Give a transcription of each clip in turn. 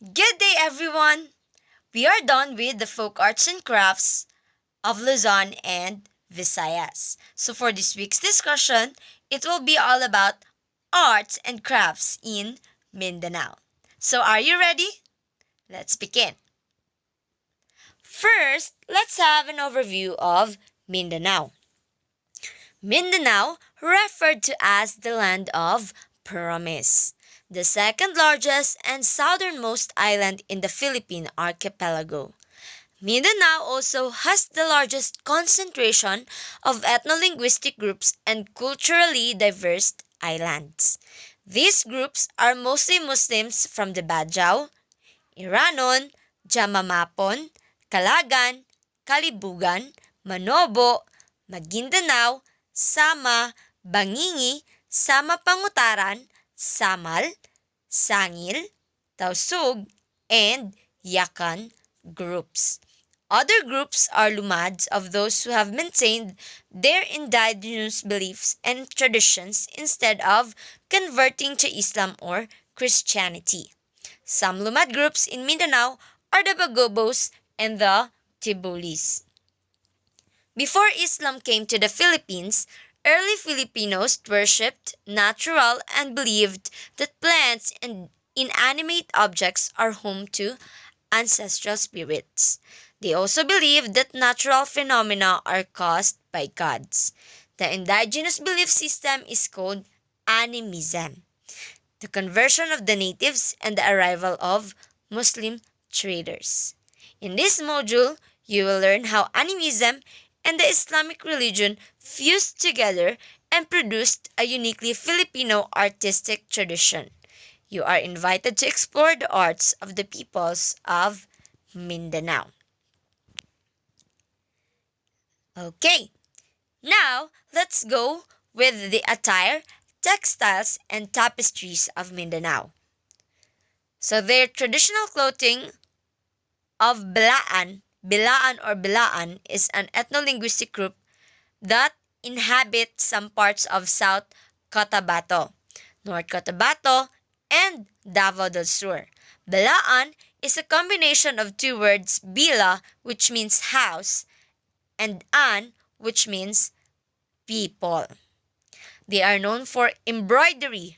Good day, everyone! We are done with the folk arts and crafts of Luzon and Visayas. So, for this week's discussion, it will be all about arts and crafts in Mindanao. So, are you ready? Let's begin. First, let's have an overview of Mindanao. Mindanao, referred to as the land of promise, the second largest and southernmost island in the Philippine archipelago. Mindanao also has the largest concentration of ethno-linguistic groups and culturally diverse islands. These groups are mostly Muslims from the Bajau, Iranon, Jamamapon, Calagan, Kalibugan, Manobo, Maguindanao, Sama, Bangingi, Sama Pangutaran, Samal, Sangil, Tausug, and Yakan groups. Other groups are Lumads of those who have maintained their indigenous beliefs and traditions instead of converting to Islam or Christianity. Some Lumad groups in Mindanao are the Bagobos and the Tibulis. Before Islam came to the Philippines, early Filipinos worshipped natural and believed that plants and inanimate objects are home to ancestral spirits. They also believed that natural phenomena are caused by gods. The indigenous belief system is called animism, the conversion of the natives and the arrival of Muslim traders. In this module, you will learn how animism and the Islamic religion fused together and produced a uniquely Filipino artistic tradition. You are invited to explore the arts of the peoples of Mindanao. Okay, now let's go with the attire, textiles, and tapestries of Mindanao. So their traditional clothing of Bilaan is an ethno-linguistic group that inhabit some parts of South Cotabato, North Cotabato, and Davao del Sur. Bilaan is a combination of two words, bila, which means house, and an, which means people. They are known for embroidery,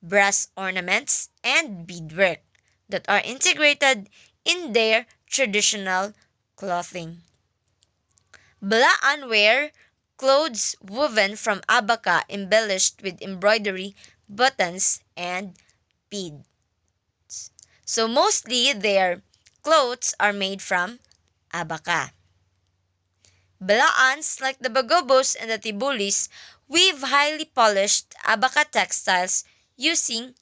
brass ornaments, and beadwork that are integrated in their traditional clothing. Bilaan wear clothes woven from abaca embellished with embroidery, buttons, and beads. So mostly their clothes are made from abaca. Balaans, like the Bagobos and the Tibulis, weave highly polished abaca textiles using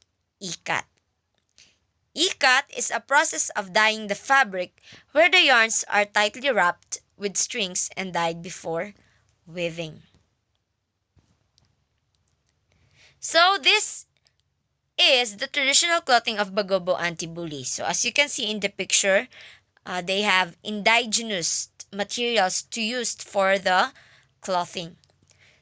ikat. Ikat is a process of dyeing the fabric where the yarns are tightly wrapped with strings and dyed before weaving. So this is the traditional clothing of Bagobo and Tibuli. So as you can see in the picture, they have indigenous materials to use for the clothing.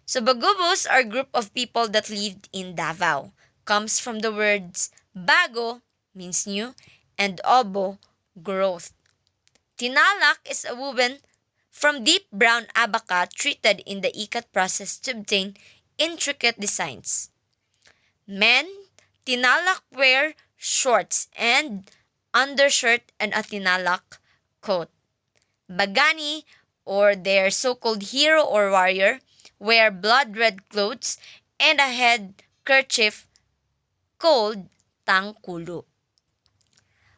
So Bagobos are a group of people that lived in Davao. Comes from the words bago, means new, and obo, growth. Tinalak is a woven from deep brown abaca treated in the ikat process to obtain intricate designs. Men, tinalak wear shorts and undershirt and a tinalak coat. Bagani, or their so-called hero or warrior, wear blood-red clothes and a head kerchief called tangkulo.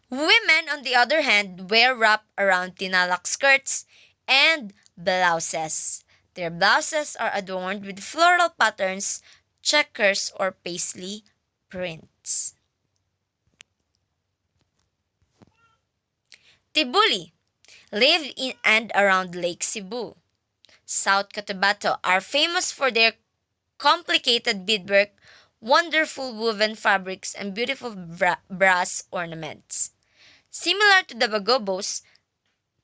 Women, on the other hand, wear wrap around tinalak skirts and blouses. Their blouses are adorned with floral patterns, checkers, or paisley prints. Tibuli lived in and around Lake Cebu. South Cotabato are famous for their complicated beadwork, wonderful woven fabrics, and beautiful brass ornaments. Similar to the Bagobos,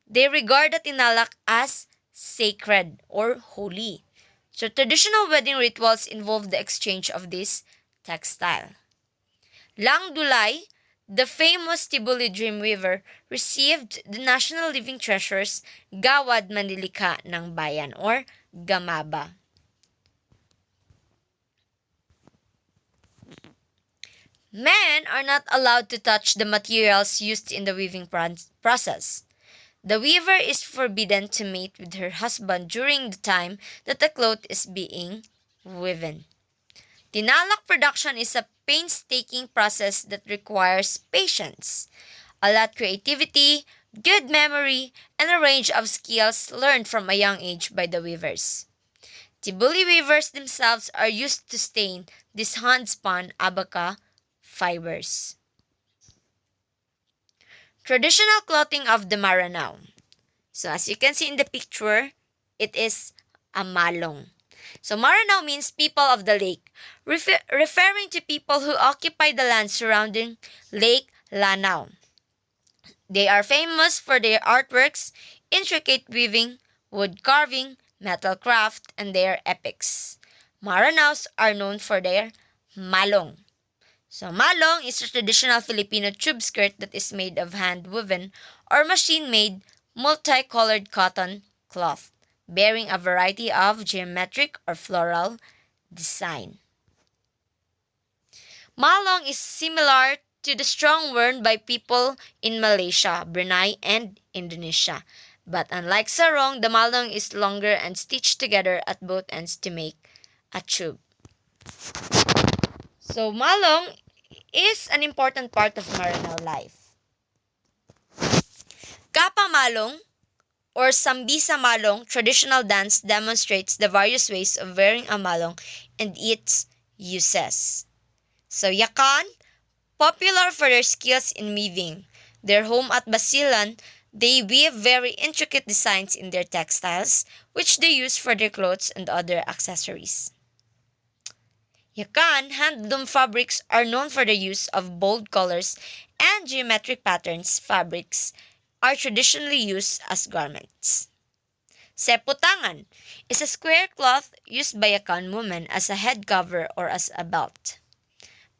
they regard the tinalak as sacred or holy. So traditional wedding rituals involve the exchange of this textile. Lang Dulay, The famous Tibuli Dreamweaver received the National Living Treasures Gawad Manlilikha ng Bayan or Gamaba. Men are not allowed to touch the materials used in the weaving process. The weaver is forbidden to mate with her husband during the time that the cloth is being woven. Tinalak production is a painstaking process that requires patience, a lot creativity, good memory, and a range of skills learned from a young age by the weavers. Tibuli weavers themselves are used to stain these hand-spun abaca fibers. Traditional clothing of the Maranao. So as you can see in the picture, it is a malong. So Maranao means people of the lake, referring to people who occupy the land surrounding Lake Lanao. They are famous for their artworks, intricate weaving, wood carving, metal craft, and their epics. Maranaos are known for their malong. So malong is a traditional Filipino tube skirt that is made of hand-woven or machine-made multicolored cotton cloth, bearing a variety of geometric or floral design. Malong is similar to the strong worn by people in Malaysia, Brunei, and Indonesia. But unlike sarong, the malong is longer and stitched together at both ends to make a tube. So malong is an important part of Maranao life. Kapamalong or Sambisa Malong traditional dance demonstrates the various ways of wearing a malong and its uses. So Yakan, popular for their skills in weaving. Their home at Basilan, they weave very intricate designs in their textiles, which they use for their clothes and other accessories. Yakan handloom fabrics are known for the use of bold colors and geometric patterns. Fabrics are traditionally used as garments. Seputangan is a square cloth used by Yakan women as a head cover or as a belt.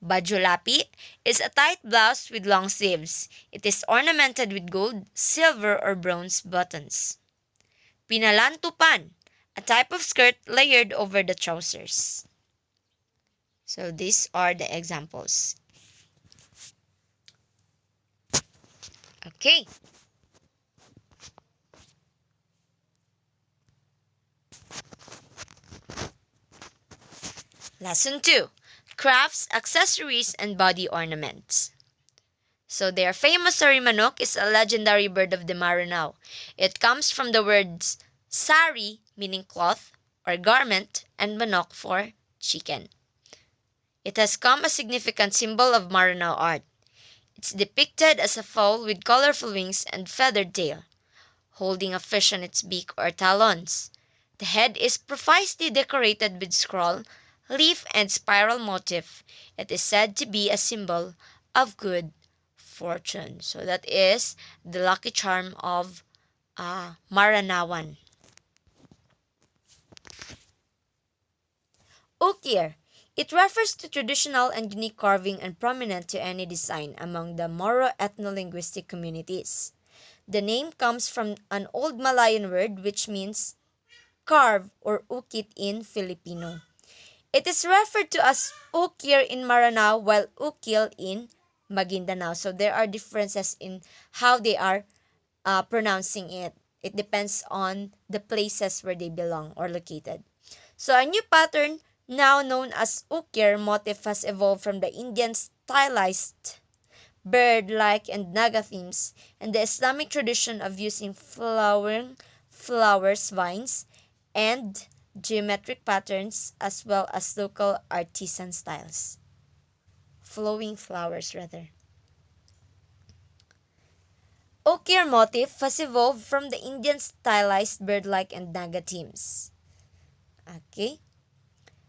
Bajulapi is a tight blouse with long sleeves. It is ornamented with gold, silver, or bronze buttons. Pinalantupan, a type of skirt layered over the trousers. So these are the examples. Okay. Lesson 2. Crafts, accessories, and body ornaments. So their famous sari manok is a legendary bird of the Maranao. It comes from the words sari, meaning cloth or garment, and manok for chicken. It has become a significant symbol of Maranao art. It's depicted as a fowl with colorful wings and feathered tail, holding a fish on its beak or talons. The head is profusely decorated with scroll, leaf, and spiral motif. It is said to be a symbol of good fortune. So that is the lucky charm of Maranawan. Ukir. It refers to traditional and unique carving and prominent to any design among the Moro ethno-linguistic communities. The name comes from an old Malayan word which means carve or ukit in Filipino. It is referred to as ukir in Maranao while ukil in Maguindanao. So there are differences in how they are pronouncing it. It depends on the places where they belong or located. So a new pattern now known as ukir motif has evolved from the Indian stylized bird-like and naga themes and the Islamic tradition of using flowering flowers, vines, and geometric patterns as well as local artisan styles. Flowing flowers rather. Ukir motif has evolved from the Indian stylized bird-like and naga themes. Okay.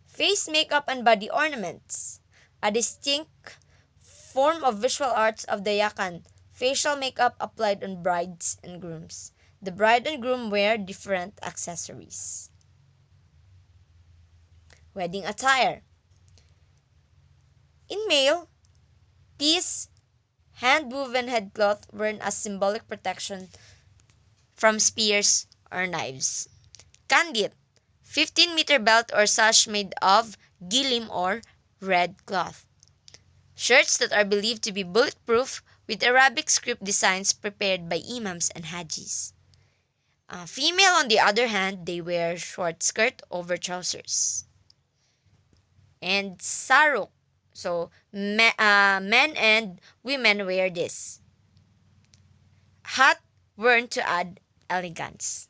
Face makeup and body ornaments. A distinct form of visual arts of the Yakan. Facial makeup applied on brides and grooms. The bride and groom wear different accessories. Wedding attire. In male, piece, hand-woven headcloth worn as symbolic protection from spears or knives. Kandit, 15-meter belt or sash made of gilim or red cloth. Shirts that are believed to be bulletproof with Arabic script designs prepared by imams and hajis. Female, on the other hand, they wear short skirt over trousers. And saruk. So, men and women wear this. Hat worn to add elegance.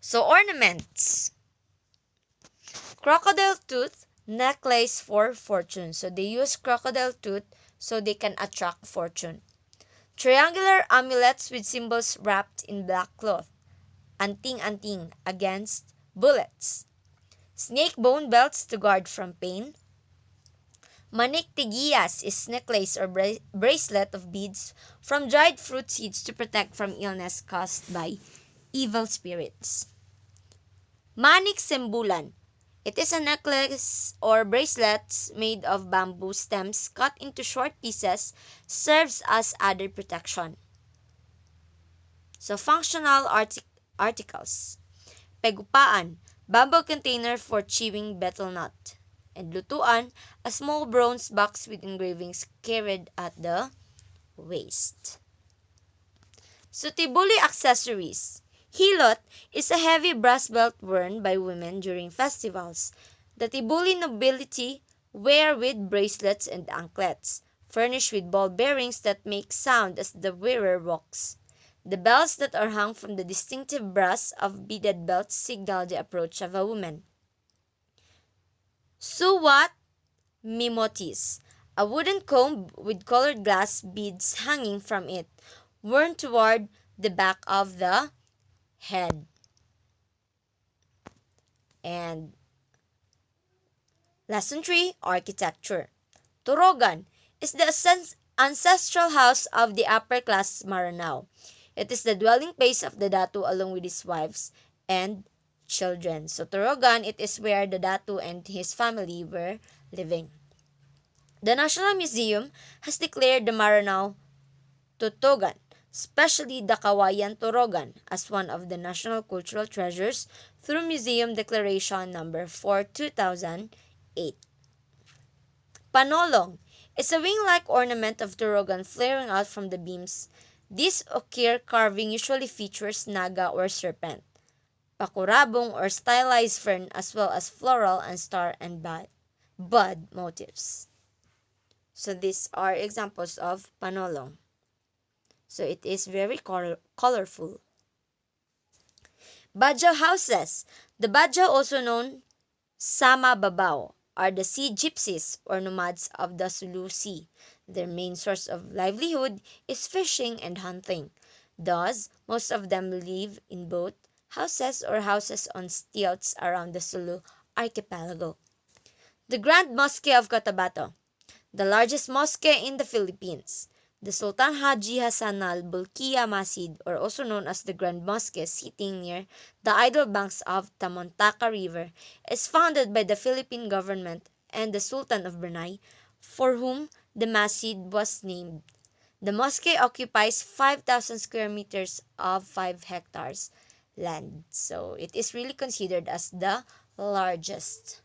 So, ornaments. Crocodile tooth necklace for fortune. So, they use crocodile tooth so they can attract fortune. Triangular amulets with symbols wrapped in black cloth. Anting-anting against bullets. Snake bone belts to guard from pain. Maniktigiyas is necklace or bracelet of beads from dried fruit seeds to protect from illness caused by evil spirits. Manik sembulan. It is a necklace or bracelet made of bamboo stems cut into short pieces, serves as added protection. So, functional articles. Pegupaan, bamboo container for chewing betel nut. And lutuan, a small bronze box with engravings carried at the waist. So, tibuli accessories. Hilot is a heavy brass belt worn by women during festivals. The tibuli nobility wear with bracelets and anklets, furnished with ball bearings that make sound as the wearer walks. The bells that are hung from the distinctive brass of beaded belts signal the approach of a woman. Suwat mimotis, a wooden comb with colored glass beads hanging from it, worn toward the back of the head. And lesson 3, architecture. Torogan is the ancestral house of the upper class Maranao. It is the dwelling place of the Datu along with his wives and children. So Torogan, it is where the Datu and his family were living. The National Museum has declared the Maranao Tutugan, especially the Kawayan Torogan, as one of the national cultural treasures through Museum Declaration No. 4, 2008. Panolong is a wing-like ornament of Torogan flaring out from the beams. This ochre carving usually features naga or serpent, pakurabong or stylized fern, as well as floral and star and bud motifs. So these are examples of panolong. So it is very colorful. Badjao houses. The Badjao, also known Sama Babao, are the sea gypsies or nomads of the Sulu Sea. Their main source of livelihood is fishing and hunting. Thus, most of them live in boat houses or houses on stilts around the Sulu archipelago. The Grand Mosque of Cotabato, the largest mosque in the Philippines. The Sultan Haji Hassan al-Bolkiah Masjid, or also known as the Grand Mosque, sitting near the idle banks of Tamontaka River, is founded by the Philippine government and the Sultan of Brunei, for whom the masjid was named. The mosque occupies 5,000 square meters of 5 hectares land. So it is really considered as the largest.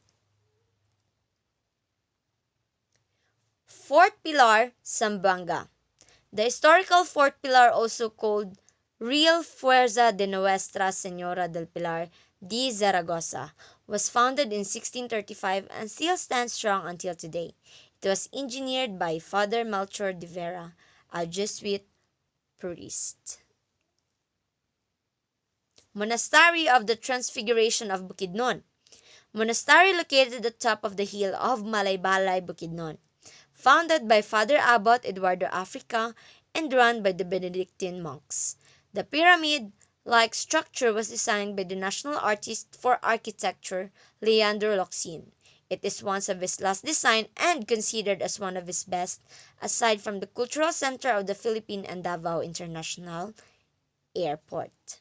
Fort Pilar, Zamboanga. The historical Fort Pilar, also called Real Fuerza de Nuestra Señora del Pilar de Zaragoza, was founded in 1635 and still stands strong until today. It was engineered by Father Melchor de Vera, a Jesuit priest. Monastery of the Transfiguration of Bukidnon. Monastery located at the top of the hill of Malaybalay, Bukidnon. Founded by Father Abbot Eduardo Africa and run by the Benedictine monks. The pyramid-like structure was designed by the national artist for architecture, Leandro Locsin. It is one of his last design and considered as one of his best, aside from the cultural center of the Philippine and Davao International Airport.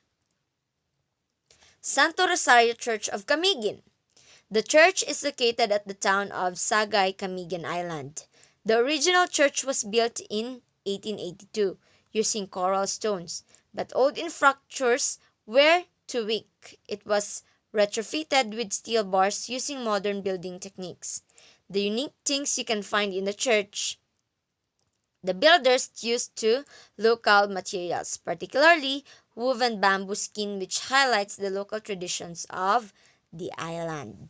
Santo Rosario Church of Camiguin. The church is located at the town of Sagay, Camiguin Island. The original church was built in 1882 using coral stones, but old infrastructures were too weak. It was retrofitted with steel bars using modern building techniques. The unique things you can find in the church: the builders used two local materials, particularly woven bamboo skin, which highlights the local traditions of the island.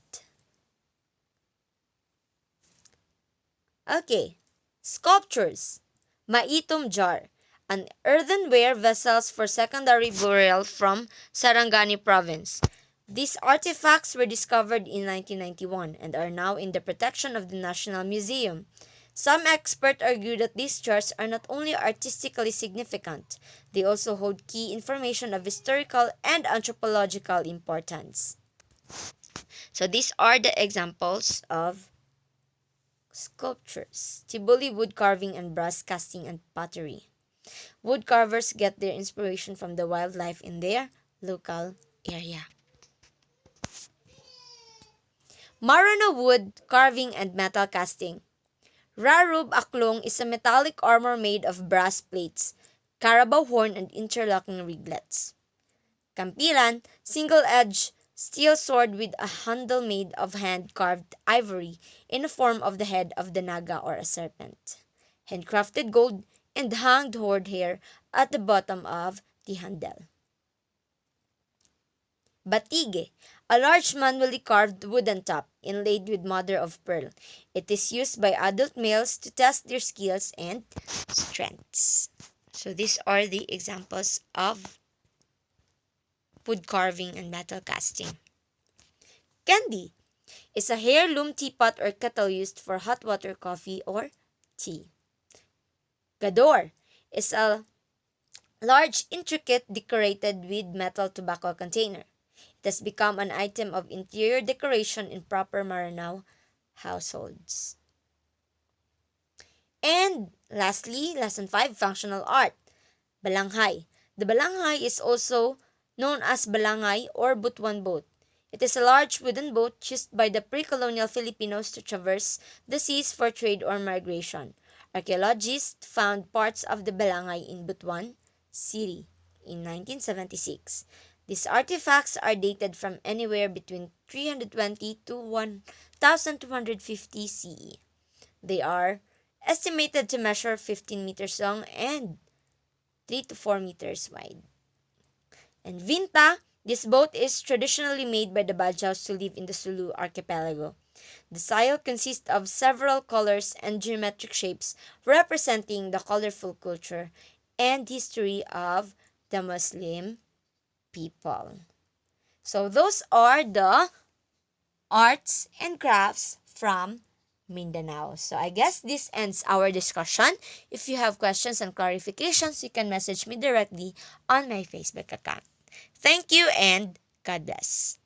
Okay, sculptures. Maitom jar, an earthenware vessels for secondary burial from Sarangani province. These artifacts were discovered in 1991 and are now in the protection of the National Museum. Some experts argue that these jars are not only artistically significant, they also hold key information of historical and anthropological importance. So these are the examples of sculptures: Tiboli wood carving and brass casting and pottery. Wood carvers get their inspiration from the wildlife in their local area. Marano wood carving and metal casting. Rarub aklong is a metallic armor made of brass plates, carabao horn, and interlocking riglets. Kampilan, single-edged steel sword with a handle made of hand-carved ivory in the form of the head of the naga or a serpent. Handcrafted gold and hanged horsehair at the bottom of the handle. Batige, a large manually carved wooden top inlaid with mother of pearl. It is used by adult males to test their skills and strengths. So these are the examples of wood carving and metal casting. Candy is a heirloom teapot or kettle used for hot water, coffee, or tea. Gador is a large, intricate, decorated with metal tobacco container. It has become an item of interior decoration in proper Maranao households. And lastly, lesson 5, functional art. Balanghay. The balanghay is also known as balangay or butuan boat. It is a large wooden boat used by the pre-colonial Filipinos to traverse the seas for trade or migration. Archaeologists found parts of the balangay in Butuan City in 1976. These artifacts are dated from anywhere between 320 to 1250 CE. They are estimated to measure 15 meters long and 3 to 4 meters wide. And Vinta, this boat is traditionally made by the Badjaus who live in the Sulu archipelago. The sail consists of several colors and geometric shapes representing the colorful culture and history of the Muslim people. So those are the arts and crafts from Mindanao. So I guess this ends our discussion. If you have questions and clarifications, you can message me directly on my Facebook account. Thank you and God bless.